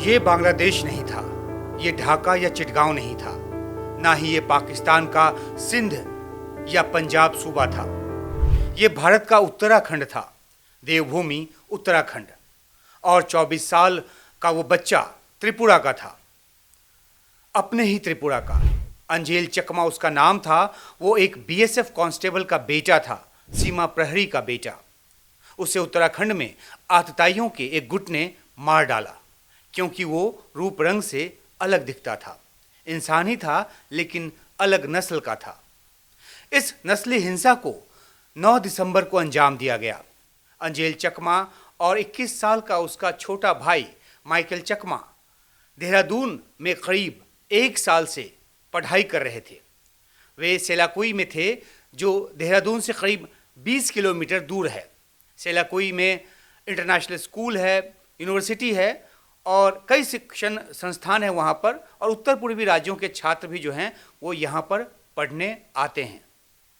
ये बांग्लादेश नहीं था, ये ढाका या चिटगांव नहीं था, ना ही ये पाकिस्तान का सिंध या पंजाब सूबा था। ये भारत का उत्तराखंड था, देवभूमि उत्तराखंड। और 24 साल का वो बच्चा त्रिपुरा का था, अपने ही त्रिपुरा का। अंजेल चकमा उसका नाम था। वो एक बीएसएफ कांस्टेबल का बेटा था, सीमा प्रहरी का बेटा। उसे उत्तराखंड में आतताइयों के एक गुट ने मार डाला, क्योंकि वो रूप रंग से अलग दिखता था। इंसान ही था, लेकिन अलग नस्ल का था। इस नस्ली हिंसा को 9 दिसंबर को अंजाम दिया गया। अंजेल चकमा और 21 साल का उसका छोटा भाई माइकल चकमा देहरादून में करीब 1 साल से पढ़ाई कर रहे थे। वे सेलाकुई में थे, जो देहरादून से करीब 20 किलोमीटर दूर है। सेलाकुई में इंटरनेशनल स्कूल है, यूनिवर्सिटी है और कई शिक्षण संस्थान है वहाँ पर। और उत्तर पूर्वी राज्यों के छात्र भी जो हैं वो यहाँ पर पढ़ने आते हैं।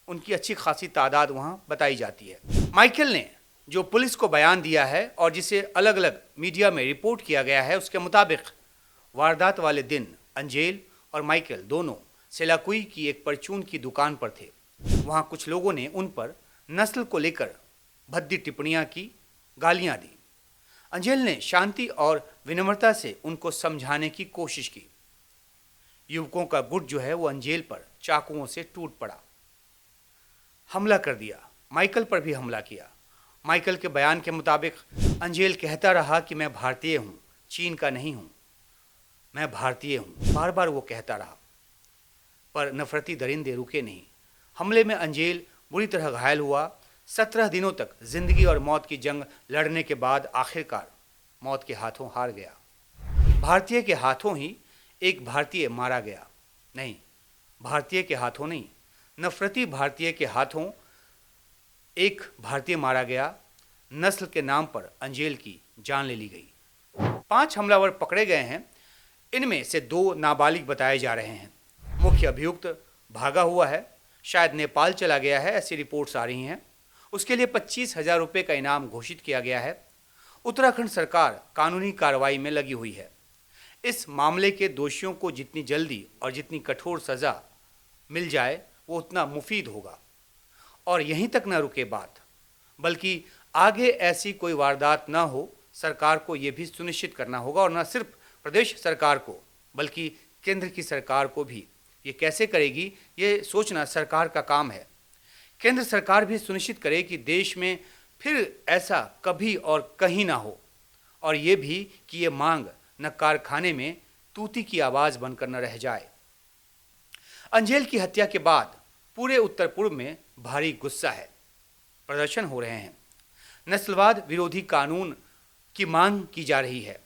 उनकी अच्छी खासी तादाद वहाँ बताई जाती है। माइकल ने जो पुलिस को बयान दिया है और जिसे अलग अलग मीडिया में रिपोर्ट किया गया है, उसके मुताबिक वारदात वाले दिन अंजेल और माइकल दोनों सेलाकुई की एक परचून की दुकान पर थे। वहाँ कुछ लोगों ने उन पर नस्ल को लेकर भद्दी टिप्पणियाँ की, गालियाँ दी। अंजेल ने शांति और विनम्रता से उनको समझाने की कोशिश की। युवकों का गुट जो है वो अंजेल पर चाकुओं से टूट पड़ा, हमला कर दिया। माइकल पर भी हमला किया। माइकल के बयान के मुताबिक अंजेल कहता रहा कि मैं भारतीय हूँ, चीन का नहीं हूँ, मैं भारतीय हूँ। बार बार वो कहता रहा, पर नफरती दरिंदे रुके नहीं। हमले में अंजेल बुरी तरह घायल हुआ। 17 दिनों तक जिंदगी और मौत की जंग लड़ने के बाद आखिरकार मौत के हाथों हार गया। भारतीय के हाथों ही एक भारतीय मारा गया। नहीं, भारतीय के हाथों नहीं, नफरती भारतीय के हाथों एक भारतीय मारा गया। नस्ल के नाम पर अंजेल की जान ले ली गई। 5 हमलावर पकड़े गए हैं। इनमें से 2 नाबालिग बताए जा रहे हैं। मुख्य अभियुक्त भागा हुआ है, शायद नेपाल चला गया है, ऐसी रिपोर्ट्स आ रही हैं। उसके लिए 25,000 रुपये का इनाम घोषित किया गया है। उत्तराखंड सरकार कानूनी कार्रवाई में लगी हुई है। इस मामले के दोषियों को जितनी जल्दी और जितनी कठोर सज़ा मिल जाए वो उतना मुफीद होगा। और यहीं तक न रुके बात, बल्कि आगे ऐसी कोई वारदात ना हो, सरकार को ये भी सुनिश्चित करना होगा। और न सिर्फ प्रदेश सरकार को, बल्कि केंद्र की सरकार को भी। ये कैसे करेगी, ये सोचना सरकार का काम है। केंद्र सरकार भी सुनिश्चित करे कि देश में फिर ऐसा कभी और कहीं ना हो। और ये भी कि ये मांग न कारखाने में तूती की आवाज़ बनकर न रह जाए। अंजेल की हत्या के बाद पूरे उत्तर पूर्व में भारी गुस्सा है। प्रदर्शन हो रहे हैं। नस्लवाद विरोधी कानून की मांग की जा रही है।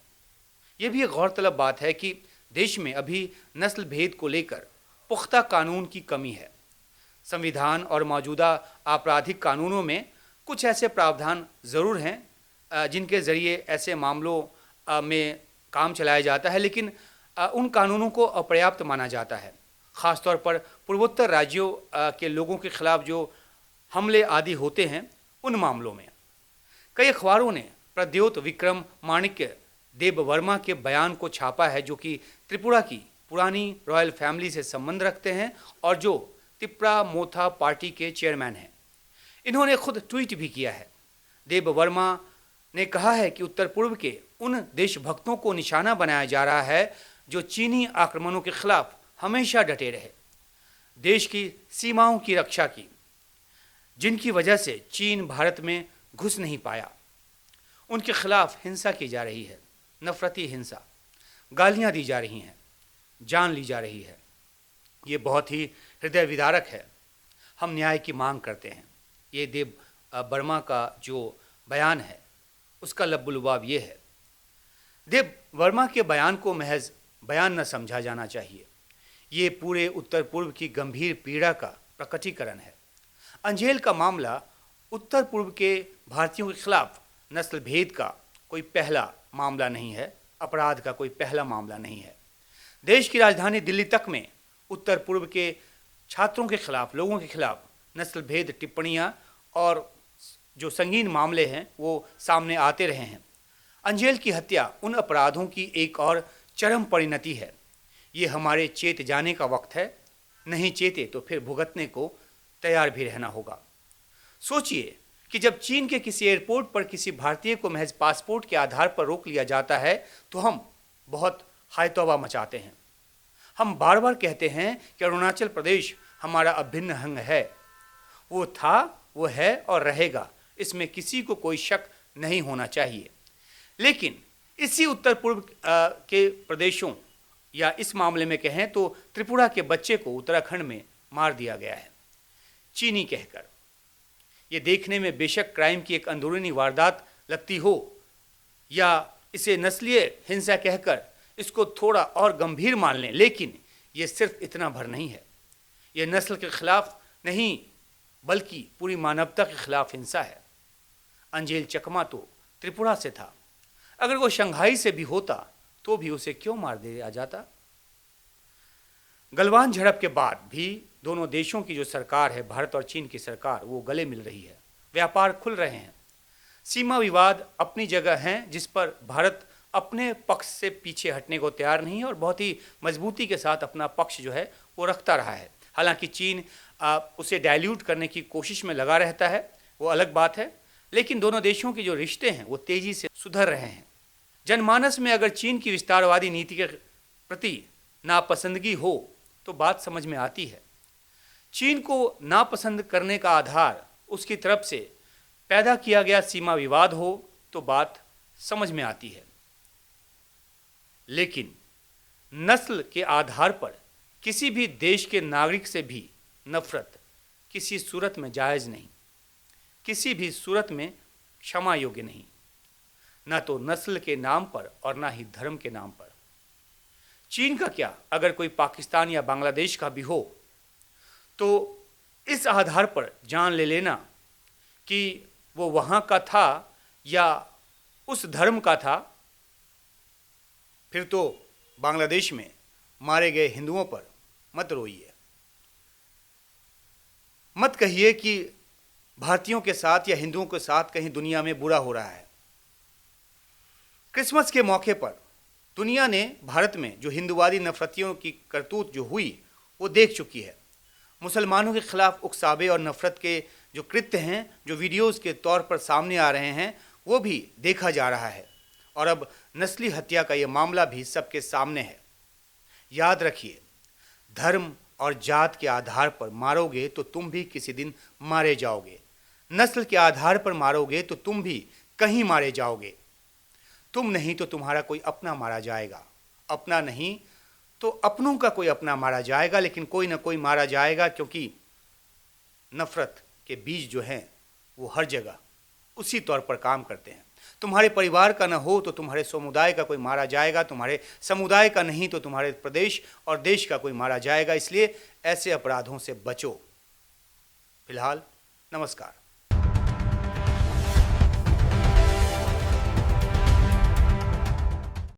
ये भी एक गौरतलब बात है कि देश में अभी नस्ल भेद को लेकर पुख्ता कानून की कमी है। संविधान और मौजूदा आपराधिक कानूनों में कुछ ऐसे प्रावधान ज़रूर हैं जिनके ज़रिए ऐसे मामलों में काम चलाया जाता है, लेकिन उन कानूनों को अपर्याप्त माना जाता है। ख़ासतौर पर पूर्वोत्तर राज्यों के लोगों के खिलाफ जो हमले आदि होते हैं, उन मामलों में कई अखबारों ने प्रद्योत विक्रम माणिक्य देबवर्मा के बयान को छापा है, जो कि त्रिपुरा की पुरानी रॉयल फैमिली से संबंध रखते हैं और जो तिप्रा मोथा पार्टी के चेयरमैन हैं। इन्होंने खुद ट्वीट भी किया है। देबवर्मा ने कहा है कि उत्तर पूर्व के उन देशभक्तों को निशाना बनाया जा रहा है जो चीनी आक्रमणों के खिलाफ हमेशा डटे रहे, देश की सीमाओं की रक्षा की, जिनकी वजह से चीन भारत में घुस नहीं पाया। उनके खिलाफ हिंसा की जा रही है, नफरती हिंसा, गालियां दी जा रही हैं, जान ली जा रही है। ये बहुत ही हृदय विदारक है। हम न्याय की मांग करते हैं। ये देब वर्मा का जो बयान है उसका लब्बुलुबाब ये है। देब वर्मा के बयान को महज बयान न समझा जाना चाहिए। ये पूरे उत्तर पूर्व की गंभीर पीड़ा का प्रकटीकरण है। अंजेल का मामला उत्तर पूर्व के भारतीयों के खिलाफ नस्ल भेद का कोई पहला मामला नहीं है, अपराध का कोई पहला मामला नहीं है। देश की राजधानी दिल्ली तक में उत्तर पूर्व के छात्रों के खिलाफ, लोगों के खिलाफ नस्ल भेद टिप्पणियाँ और जो संगीन मामले हैं वो सामने आते रहे हैं। अंजेल की हत्या उन अपराधों की एक और चरम परिणति है। ये हमारे चेत जाने का वक्त है। नहीं चेते तो फिर भुगतने को तैयार भी रहना होगा। सोचिए कि जब चीन के किसी एयरपोर्ट पर किसी भारतीय को महज पासपोर्ट के आधार पर रोक लिया जाता है तो हम बहुत हाय तौबा मचाते हैं। हम बार बार कहते हैं कि अरुणाचल प्रदेश हमारा अभिन्न अंग है। वो था, वो है और रहेगा, इसमें किसी को कोई शक नहीं होना चाहिए। लेकिन इसी उत्तर पूर्व के प्रदेशों या इस मामले में कहें तो त्रिपुरा के बच्चे को उत्तराखंड में मार दिया गया है चीनी कहकर। ये देखने में बेशक क्राइम की एक अंदरूनी वारदात लगती हो या इसे नस्लीय हिंसा कहकर इसको थोड़ा और गंभीर मान लें, लेकिन ये सिर्फ इतना भर नहीं है। ये नस्ल के खिलाफ नहीं बल्कि पूरी मानवता के खिलाफ हिंसा है। अंजेल चकमा तो त्रिपुरा से था। अगर वो शंघाई से भी होता तो भी उसे क्यों मार दिया जाता? गलवान झड़प के बाद भी दोनों देशों की जो सरकार है, भारत और चीन की सरकार, वो गले मिल रही है। व्यापार खुल रहे हैं। सीमा विवाद अपनी जगह हैं जिस पर भारत अपने पक्ष से पीछे हटने को तैयार नहीं है और बहुत ही मजबूती के साथ अपना पक्ष जो है वो रखता रहा है। हालांकि चीन उसे डाइल्यूट करने की कोशिश में लगा रहता है, वो अलग बात है। लेकिन दोनों देशों के जो रिश्ते हैं वो तेजी से सुधर रहे हैं। जनमानस में अगर चीन की विस्तारवादी नीति के प्रति नापसंदगी हो तो बात समझ में आती है। चीन को नापसंद करने का आधार उसकी तरफ से पैदा किया गया सीमा विवाद हो तो बात समझ में आती है। लेकिन नस्ल के आधार पर किसी भी देश के नागरिक से भी नफरत किसी सूरत में जायज़ नहीं, किसी भी सूरत में क्षमा योग्य नहीं, ना तो नस्ल के नाम पर और ना ही धर्म के नाम पर। चीन का क्या, अगर कोई पाकिस्तान या बांग्लादेश का भी हो तो इस आधार पर जान ले लेना कि वो वहाँ का था या उस धर्म का था, फिर तो बांग्लादेश में मारे गए हिंदुओं पर मत रोइए। मत कहिए कि भारतीयों के साथ या हिंदुओं के साथ कहीं दुनिया में बुरा हो रहा है। क्रिसमस के मौके पर दुनिया ने भारत में जो हिंदुवादी नफरतियों की करतूत जो हुई वो देख चुकी है। मुसलमानों के खिलाफ उकसावे और नफरत के जो कृत्य हैं, जो वीडियोस के तौर पर सामने आ रहे हैं, वो भी देखा जा रहा है। और अब नस्ली हत्या का ये मामला भी सबके सामने है। याद रखिए, धर्म और जात के आधार पर मारोगे तो तुम भी किसी दिन मारे जाओगे। नस्ल के आधार पर मारोगे तो तुम भी कहीं मारे जाओगे। तुम नहीं तो तुम्हारा कोई अपना मारा जाएगा, अपना नहीं तो अपनों का कोई अपना मारा जाएगा, लेकिन कोई ना कोई मारा जाएगा, क्योंकि नफरत के बीज जो हैं वो हर जगह उसी तौर पर काम करते हैं। तुम्हारे परिवार का ना हो तो तुम्हारे समुदाय का कोई मारा जाएगा, तुम्हारे समुदाय का नहीं तो तुम्हारे प्रदेश और देश का कोई मारा जाएगा। इसलिए ऐसे अपराधों से बचो। फिलहाल नमस्कार।